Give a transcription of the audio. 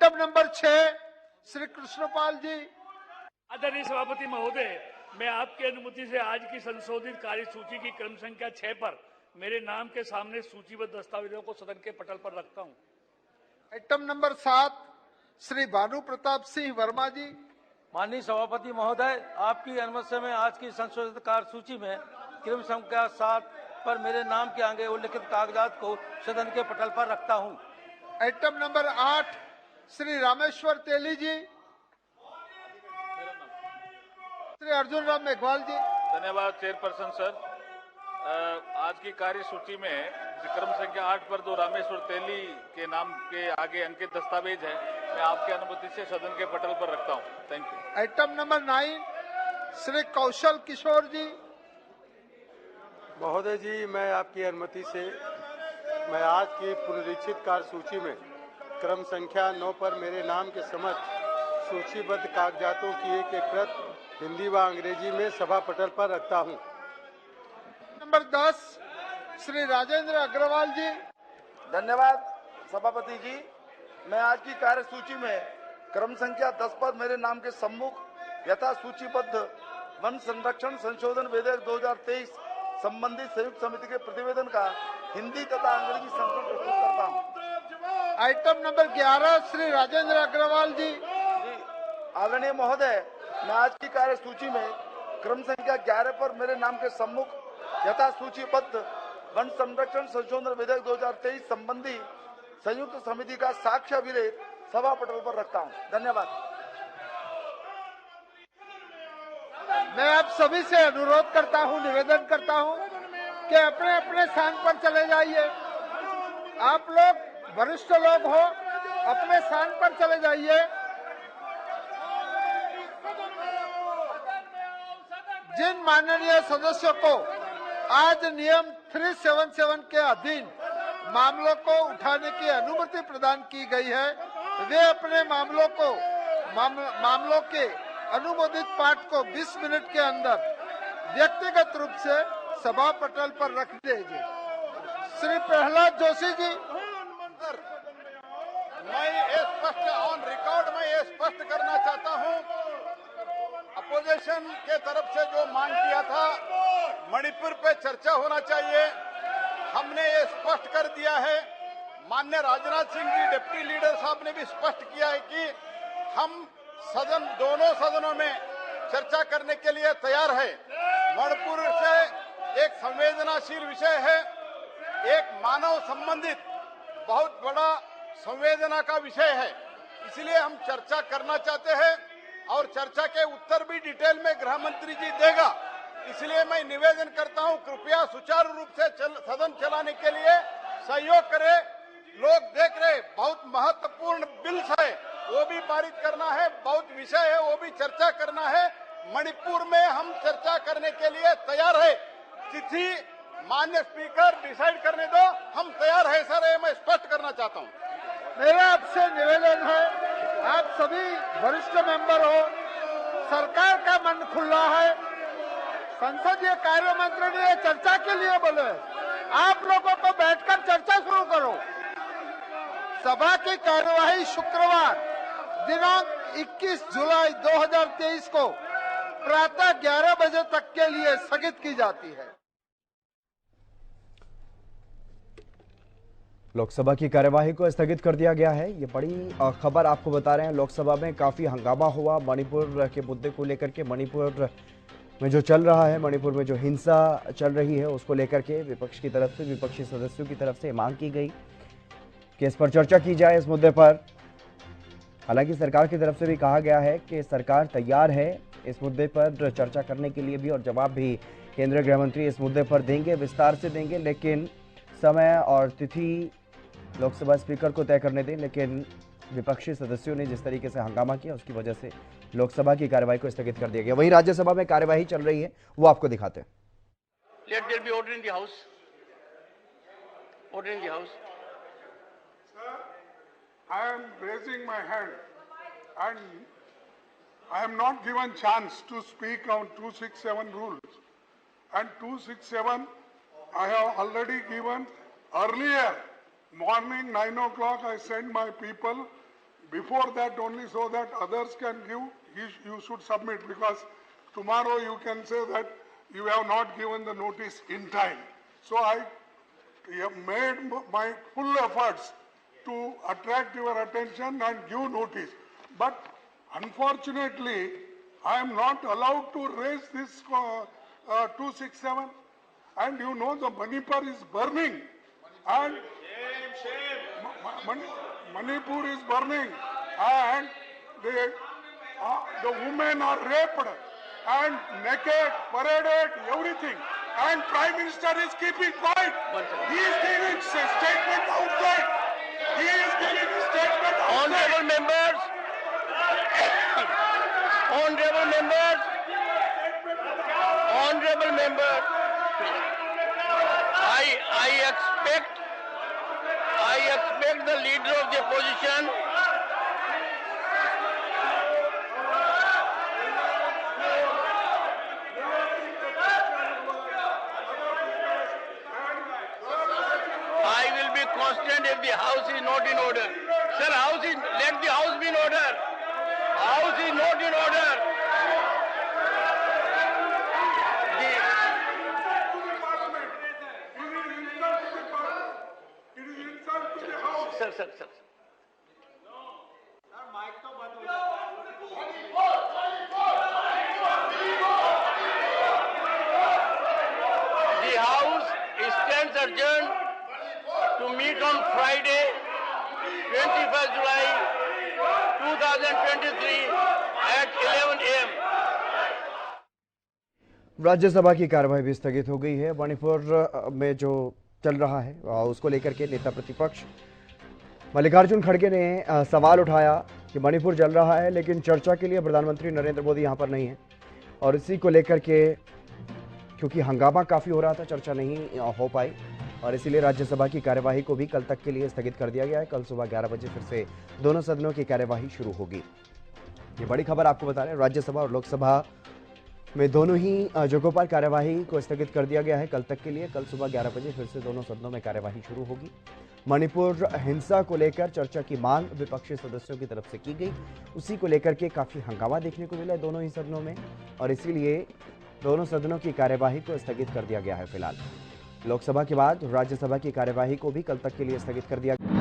Item number 6 Shri Krishanpal जी। आदरणीय सभापति महोदय, मैं आपकी अनुमति से आज की संशोधित कार्यसूची की क्रम संख्या 6 पर मेरे नाम के सामने सूचीबद्ध दस्तावेजों को सदन के पटल पर रखता हूं। आइटम नंबर 7 श्री भानु प्रताप सिंह वर्मा जी। माननीय सभापति महोदय, आपकी अनुमति से मैं आज की संशोधित कार्यसूची में क्रम संख्या 7 पर मेरे नाम के आगे उल्लिखित कागजात को सदन के पटल पर रखता हूं। आइटम नंबर 8 श्री रामेश्वर तेली जी। श्री अर्जुन राम मेघवाल जी। धन्यवाद चेयरपर्सन सर। आज की कार्यसूची में क्रम संख्या 8 पर 2 रामेश्वर तेली के नाम के आगे अंकित दस्तावेज है, मैं आपकी अनुमति से सदन के पटल पर रखता हूं। Thank you. Item number 9 Shri Kaushal Kishore ji. महोदय जी, मैं आपकी अनुमति से मैं आज की पुनरीक्षित कार्यसूची में क्रम संख्या 9 पर मेरे नाम के समक्ष सूचीबद्ध कागजातों की एक प्रत हिंदी व अंग्रेजी में सभा पटल पर रखता हूं। नंबर 10 श्री राजेंद्र अग्रवाल जी। धन्यवाद सभापति जी, मैं आज की कार्यसूची में क्रम संख्या 10 पर मेरे नाम के सम्मुख यथा सूचीबद्ध वन संरक्षण संशोधन विधेयक 2023 संबंधित संयुक्त समिति के प्रतिवेदन का हिंदी तथा अंग्रेजी संस्करण प्रस्तुत करता हूं। आइटम नंबर 11 श्री राजेंद्र अग्रवाल जी। आदरणीय महोदय, मैं आज की कार्यसूची में क्रम संख्या 11 पर मेरे नाम के सम्मुख यथा सूचीबद्ध वन संरक्षण संशोधन विधेयक 2023 संबंधी संयुक्त समिति का साक्ष्य अभिलेख सभा पटल पर रखता हूं। धन्यवाद। मैं आप सभी से अनुरोध करता हूं, निवेदन करता हूं कि अपने अपने स्थान पर चले जाइए। आप लोग वरिष्ठ लोग हो, अपने स्थान पर चले जाइए। जिन माननीय सदस्यों को आज नियम 377 के अधीन मामलों को उठाने की अनुमति प्रदान की गई है, वे अपने मामलों के अनुमोदित पाठ को 20 मिनट के अंदर व्यक्तिगत रूप से सभा पटल पर रख दीजिए। श्री प्रहलाद जोशी जी। मैं ये स्पष्ट ऑन रिकॉर्ड में ये स्पष्ट करना चाहता हूं, अपोजिशन के तरफ से जो मांग किया था मणिपुर पे चर्चा होना चाहिए, हमने ये स्पष्ट कर दिया है। माननीय राजनाथ सिंह जी डिप्टी लीडर साहब ने भी स्पष्ट किया है कि हम दोनों सदनों में चर्चा करने के लिए तैयार है। मणिपुर से एक संवेदनशील विषय है, एक मानव संबंधित बहुत बड़ा संवेदना का विषय है, इसलिए हम चर्चा करना चाहते हैं और चर्चा के उत्तर भी डिटेल में गृह मंत्री जी देगा। इसलिए मैं निवेदन करता हूं, कृपया सुचारू रूप से सदन चलाने के लिए सहयोग करें। लोग देख रहे, बहुत महत्वपूर्ण बिल्स है, वो भी पारित करना है, बहुत विषय है, वो भी चर्चा करना है। मणिपुर में हम चर्चा करने के लिए तैयार है। तिथि माननीय स्पीकर डिसाइड करने दो, हम तैयार है सर, ये मैं स्पष्ट करना चाहता हूं। मेरा आपसे निवेदन है, आप सभी वरिष्ठ मेंबर हो, सरकार का मन खुला है, संसदीय कार्य मंत्री ने चर्चा के लिए बोले, आप लोगों को बैठकर चर्चा शुरू करो। सभा की कार्यवाही शुक्रवार दिनांक 21 जुलाई 2023 को प्रातः 11 बजे तक के लिए स्थगित की जाती है। लोकसभा की कार्यवाही को स्थगित कर दिया गया है। ये बड़ी खबर आपको बता रहे हैं। लोकसभा में काफी हंगामा हुआ मणिपुर के मुद्दे को लेकर के। मणिपुर में जो चल रहा है, मणिपुर में जो हिंसा चल रही है, उसको लेकर के विपक्ष की तरफ से, विपक्षी सदस्यों की तरफ से मांग की गई कि इस पर चर्चा की जाए, इस मुद्दे पर। हालांकि सरकार की तरफ से भी कहा गया है कि सरकार तैयार है इस मुद्दे पर चर्चा करने के लिए भी, और जवाब भी केंद्रीय गृह मंत्री इस मुद्दे पर देंगे, विस्तार से देंगे। लेकिन समय और तिथि लोकसभा स्पीकर को तय करने दें। लेकिन विपक्षी सदस्यों ने जिस तरीके से हंगामा किया, उसकी वजह से लोकसभा की कार्यवाही को स्थगित कर दिया गया। वहीं राज्यसभा में कार्यवाही चल रही है, वो आपको दिखाते हैं। Let there be order in the house. Order in the house. I am raising my hand and I am not given chance to speak on 267 rules, and 267 I have already given earlier morning 9 o'clock. I sent my people before that only, so that others can give, you should submit, because tomorrow you can say that you have not given the notice in time. So I have made my full efforts to attract your attention and give notice. But unfortunately, I am not allowed to raise this 267. And you know the Manipur is burning. And Manipur is burning. And the women are raped and naked, paraded, everything. And Prime Minister is keeping quiet. He is giving a statement outside. He is giving a statement outside. Honorable members, honorable members, honorable members, I expect the leader of the opposition constant if the house is not in order. Sir, let the house be in order. House is not in order. Sir. The house stands adjourned to meet on Friday, 21st July 2023 at 11 a.m. Rajya Sabha की कार्यवाही भी स्थगित हो गई है। मणिपुर में जो चल रहा है उसको लेकर के नेता प्रतिपक्ष मल्लिकार्जुन खड़गे ने सवाल उठाया कि मणिपुर जल रहा है, लेकिन चर्चा के लिए प्रधानमंत्री नरेंद्र मोदी यहां पर नहीं है और इसी को लेकर के क्योंकि हंगामा काफ़ी हो रहा था, चर्चा नहीं हो पाई और इसीलिए राज्यसभा की कार्यवाही को भी कल तक के लिए स्थगित कर दिया गया है। कल सुबह 11 बजे फिर से दोनों सदनों की कार्यवाही शुरू होगी। ये बड़ी खबर आपको बता रहे हैं, राज्यसभा और लोकसभा में दोनों ही जगहों पर कार्यवाही को स्थगित कर दिया गया है कल तक के लिए। कल सुबह 11 बजे फिर से दोनों सदनों में कार्यवाही शुरू होगी। मणिपुर हिंसा को लेकर चर्चा की मांग विपक्षी सदस्यों की तरफ से की गई, उसी को लेकर के काफ़ी हंगामा देखने को मिला है दोनों ही सदनों में और इसीलिए दोनों सदनों की कार्यवाही को स्थगित कर दिया गया है। फिलहाल लोकसभा के बाद राज्यसभा की कार्यवाही को भी कल तक के लिए स्थगित कर दिया गया।